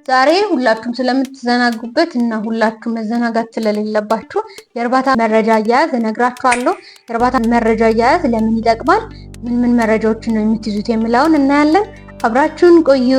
ዛሬ ሁላችሁም ስለምትዘናጉበት እና ሁላችሁም መዘናጋት ስለሌለባችሁ የእርባታ መረጃ አያያዝ እነግራችኋለሁ። የእርባታ መረጃ አያያዝ ለምን ይጠቅማል፣ ምን መረጃዎችን ነው የምትይዙት የሚለውን እናያለን። አብራችሁን ቆዩ።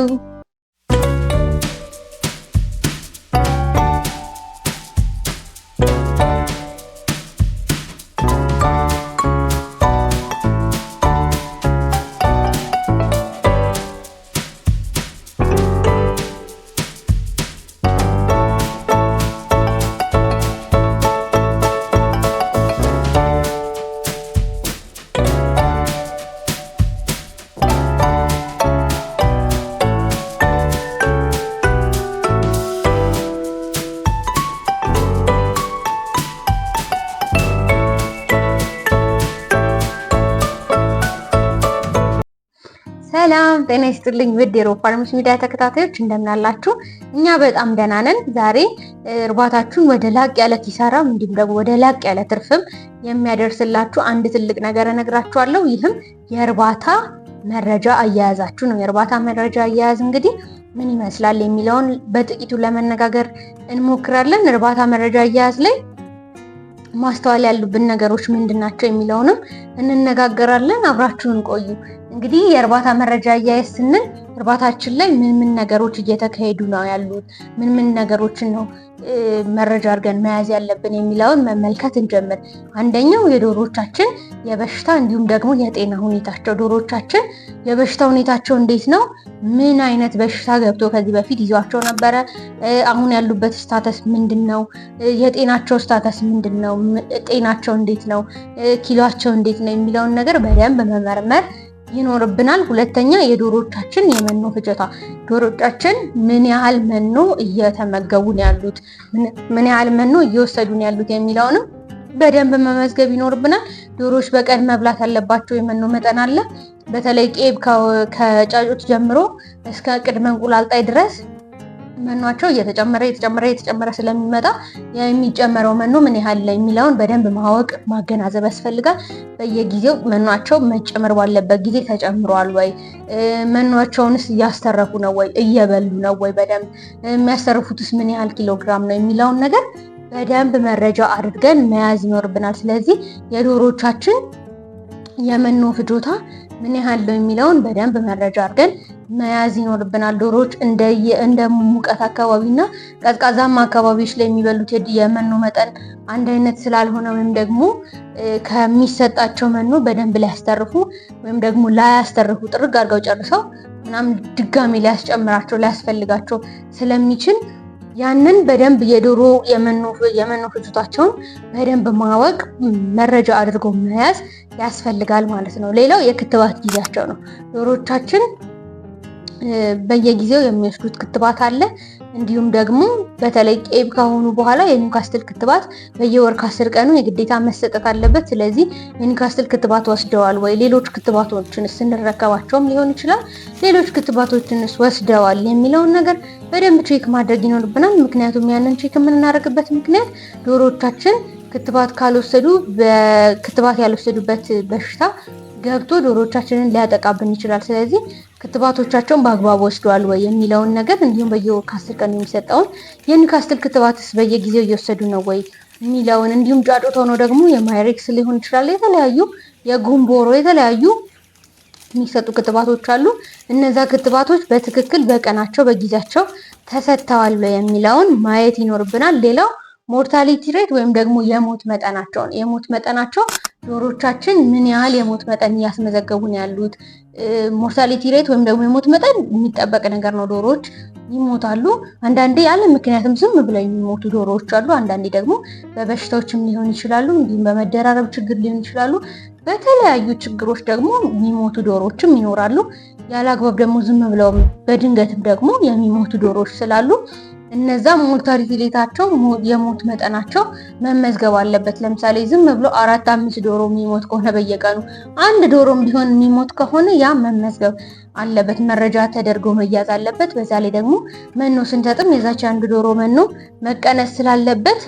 ሰላም ጤና ይስጥልኝ ውድ የሮብ ፋርምስ ሚዲያ ተከታታዮች እንደምን አላችሁ? እኛ በጣም ደህና ነን። ዛሬ እርባታችሁን ወደ ላቅ ያለ ኪሳራም እንዲሁም ደግሞ ወደ ላቅ ያለ ትርፍም የሚያደርስላችሁ አንድ ትልቅ ነገር እነግራችኋለሁ። ይህም የእርባታ መረጃ አያያዛችሁ ነው። የእርባታ መረጃ አያያዝ እንግዲህ ምን ይመስላል የሚለውን በጥቂቱ ለመነጋገር እንሞክራለን። እርባታ መረጃ አያያዝ ላይ ማስተዋል ያሉብን ነገሮች ምንድናቸው የሚለውንም እንነጋገራለን። አብራችሁን ቆዩ። እንግዲህ የእርባታ መረጃ አያያዝ ስንል እርባታችን ላይ ምን ነገሮች እየተካሄዱ ነው ያሉት፣ ምን ነገሮችን ነው መረጃ አድርገን መያዝ ያለብን የሚለውን መመልከት እንጀምር። አንደኛው የዶሮቻችን የበሽታ እንዲሁም ደግሞ የጤና ሁኔታቸው። ዶሮቻችን የበሽታ ሁኔታቸው እንዴት ነው? ምን አይነት በሽታ ገብቶ ከዚህ በፊት ይዟቸው ነበረ? አሁን ያሉበት ስታተስ ምንድን ነው? የጤናቸው ስታተስ ምንድን ነው? ጤናቸው እንዴት ነው? ኪሎአቸው እንዴት ነው የሚለውን ነገር በደንብ መመርመር ይኖርብናል። ሁለተኛ የዶሮቻችን የመኖ ፍጆታ። ዶሮቻችን ምን ያህል መኖ እየተመገቡ ነው ያሉት፣ ምን ያህል መኖ እየወሰዱ ነው ያሉት የሚለውንም በደንብ መመዝገብ ይኖርብናል። ዶሮዎች በቀን መብላት ያለባቸው የመኖ መጠን አለ። በተለይ ቄብ ከጫጩት ጀምሮ እስከ ቅድመ እንቁላል ጣይ ድረስ መኗቸው እየተጨመረ ስለሚመጣ የሚጨመረው መኖ ምን ያህል ላይ የሚለውን በደንብ ማወቅ ማገናዘብ ያስፈልጋል። በየጊዜው መኗቸው መጨመር ባለበት ጊዜ ተጨምሯል ወይ፣ መኗቸውንስ እያስተረፉ ነው ወይ፣ እየበሉ ነው ወይ፣ በደንብ የሚያስተርፉትስ ምን ያህል ኪሎግራም ነው የሚለውን ነገር በደንብ መረጃ አድርገን መያዝ ይኖርብናል። ስለዚህ የዶሮቻችን የመኖ ፍጆታ ምን ያህል ነው የሚለውን በደንብ መረጃ አድርገን መያዝ ይኖርብናል። ዶሮዎች እንደ ሙቀት አካባቢና ቀዝቃዛማ አካባቢዎች ላይ የሚበሉት የመኖ መጠን አንድ አይነት ስላልሆነ ወይም ደግሞ ከሚሰጣቸው መኖ በደንብ ሊያስተርፉ ወይም ደግሞ ላያስተርፉ ጥርግ አድርገው ጨርሰው ምናምን ድጋሚ ሊያስፈልጋቸው ስለሚችል ያንን በደንብ የዶሮ የመኖ ፍጆታቸውን በደንብ ማወቅ መረጃ አድርጎ መያዝ ያስፈልጋል ማለት ነው። ሌላው የክትባት ጊዜያቸው ነው። ዶሮቻችን በየጊዜው የሚወስዱት ክትባት አለ። እንዲሁም ደግሞ በተለይ ቄብ ከሆኑ በኋላ የኒውካስትል ክትባት በየወር ከ10 ቀኑ የግዴታ መሰጠት አለበት። ስለዚህ የኒውካስትል ክትባት ወስደዋል ወይ፣ ሌሎች ክትባቶችንስ ስንረከባቸውም ሊሆን ይችላል፣ ሌሎች ክትባቶችንስ ወስደዋል የሚለውን ነገር በደንብ ቼክ ማድረግ ይኖርብናል። ምክንያቱም ያንን ቼክ የምናደርግበት ምክንያት ዶሮቻችን ክትባት ካልወሰዱ በክትባት ያልወሰዱበት በሽታ ገብቶ ዶሮቻችንን ሊያጠቃብን ይችላል። ስለዚህ ክትባቶቻቸውን በአግባቡ ወስደዋል ወይ የሚለውን ነገር እንዲሁም በየወር ከ10 ቀን የሚሰጠውን የኒውካስትል ክትባትስ በየጊዜው እየወሰዱ ነው ወይ የሚለውን እንዲሁም ጫጩት ሆኖ ደግሞ የማይሬክስ ሊሆን ይችላል፣ የተለያዩ የጉምቦሮ የተለያዩ የሚሰጡ ክትባቶች አሉ። እነዛ ክትባቶች በትክክል በቀናቸው በጊዜያቸው ተሰጥተዋል ወይ የሚለውን ማየት ይኖርብናል። ሌላው ሞርታሊቲ ሬት ወይም ደግሞ የሞት መጠናቸውን የሞት መጠናቸው ዶሮቻችን ምን ያህል የሞት መጠን እያስመዘገቡ ነው ያሉት። ሞርታሊቲ ሬት ወይም ደግሞ የሞት መጠን የሚጠበቅ ነገር ነው። ዶሮዎች ይሞታሉ። አንዳንዴ ያለ ምክንያትም ዝም ብለው የሚሞቱ ዶሮዎች አሉ። አንዳንዴ ደግሞ በበሽታዎችም ሊሆን ይችላሉ፣ እንዲሁም በመደራረብ ችግር ሊሆን ይችላሉ። በተለያዩ ችግሮች ደግሞ የሚሞቱ ዶሮዎችም ይኖራሉ። ያለ አግባብ ደግሞ ዝም ብለው በድንገትም ደግሞ የሚሞቱ ዶሮዎች ስላሉ እነዛ ሞርታሊቲ ሬታቸው የሞት መጠናቸው መመዝገብ አለበት። ለምሳሌ ዝም ብሎ 4-5 ዶሮ የሚሞት ከሆነ በየቀኑ አንድ ዶሮም ቢሆን የሚሞት ከሆነ ያ መመዝገብ አለበት፣ መረጃ ተደርጎ መያዝ አለበት። በዛ ላይ ደግሞ መኖ ስንሰጥም የዛች አንድ ዶሮ መኖ መቀነስ ስላለበት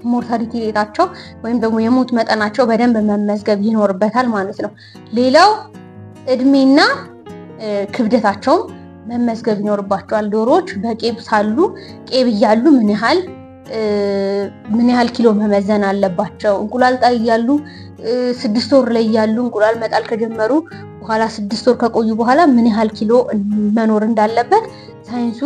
ሞርታሊቲ ሬታቸው ወይም ደግሞ የሞት መጠናቸው በደንብ መመዝገብ ይኖርበታል ማለት ነው። ሌላው እድሜና ክብደታቸውም መመዝገብ ይኖርባቸዋል። ዶሮዎች በቄብ ሳሉ ቄብ እያሉ ምን ያህል ኪሎ መመዘን አለባቸው። እንቁላል ጣይ እያሉ 6 ወር ላይ እያሉ እንቁላል መጣል ከጀመሩ በኋላ 6 ወር ከቆዩ በኋላ ምን ያህል ኪሎ መኖር እንዳለበት ሳይንሱ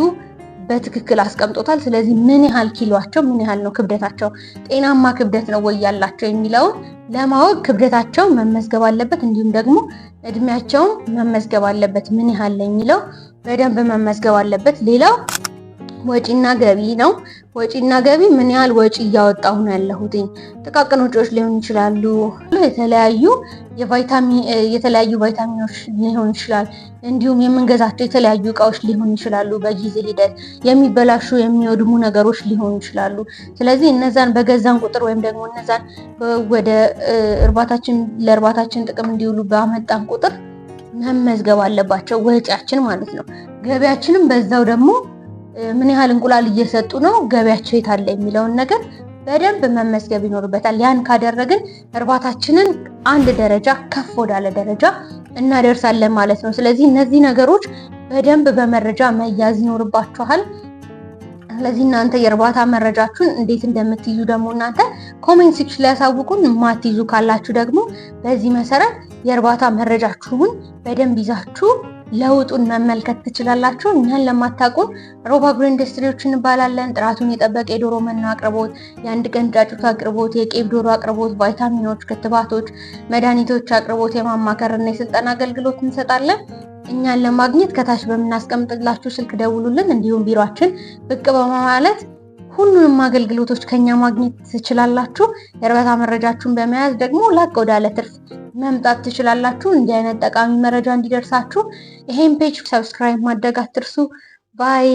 በትክክል አስቀምጦታል። ስለዚህ ምን ያህል ኪሎአቸው ምን ያህል ነው ክብደታቸው፣ ጤናማ ክብደት ነው ወይ ያላቸው የሚለውን ለማወቅ ክብደታቸው መመዝገብ አለበት። እንዲሁም ደግሞ እድሜያቸውን መመዝገብ አለበት። ምን ያህል ነው የሚለው በደንብ መመዝገብ አለበት። ሌላው ወጪና ገቢ ነው። ወጪና ገቢ ምን ያህል ወጪ እያወጣሁ ነው ያለሁት፣ ጥቃቅን ወጪዎች ሊሆኑ ይችላሉ። የተለያዩ ቫይታሚኖች ሊሆን ይችላል። እንዲሁም የምንገዛቸው የተለያዩ እቃዎች ሊሆኑ ይችላሉ። በጊዜ ሂደት የሚበላሹ የሚወድሙ ነገሮች ሊሆኑ ይችላሉ። ስለዚህ እነዛን በገዛን ቁጥር ወይም ደግሞ እነዛን ወደ ለእርባታችን ጥቅም እንዲውሉ ባመጣን ቁጥር መመዝገብ አለባቸው፣ ወጪያችን ማለት ነው። ገቢያችንም በዛው ደግሞ ምን ያህል እንቁላል እየሰጡ ነው፣ ገቢያቸው የት አለ የሚለውን ነገር በደንብ መመዝገብ ይኖርበታል። ያን ካደረግን እርባታችንን አንድ ደረጃ ከፍ ወዳለ ደረጃ እናደርሳለን ማለት ነው። ስለዚህ እነዚህ ነገሮች በደንብ በመረጃ መያዝ ይኖርባችኋል። ስለዚህ እናንተ የእርባታ መረጃችሁን እንዴት እንደምትይዙ ደግሞ እናንተ ኮሜንት ሴክሽን ላይ ያሳውቁን። የማትይዙ ካላችሁ ደግሞ በዚህ መሰረት የእርባታ መረጃችሁን በደንብ ይዛችሁ ለውጡን መመልከት ትችላላችሁ። እኛን ለማታውቁን ሮባ አግሮ ኢንዱስትሪዎች እንባላለን። ጥራቱን የጠበቀ የዶሮ መኖ አቅርቦት፣ የአንድ ቀን ጫጩት አቅርቦት፣ የቄብ ዶሮ አቅርቦት፣ ቫይታሚኖች፣ ክትባቶች፣ መድኃኒቶች አቅርቦት፣ የማማከርና የስልጠና አገልግሎት እንሰጣለን። እኛን ለማግኘት ከታች በምናስቀምጥላችሁ ስልክ ደውሉልን። እንዲሁም ቢሮአችን ብቅ በማለት ሁሉንም አገልግሎቶች ከኛ ማግኘት ትችላላችሁ። የእርባታ መረጃችሁን በመያዝ ደግሞ ላቅ ወዳለ ትርፍ መምጣት ትችላላችሁ። እንዲህ አይነት ጠቃሚ መረጃ እንዲደርሳችሁ ይሄን ፔጅ ሰብስክራይብ ማድረግ አትርሱ። ባይ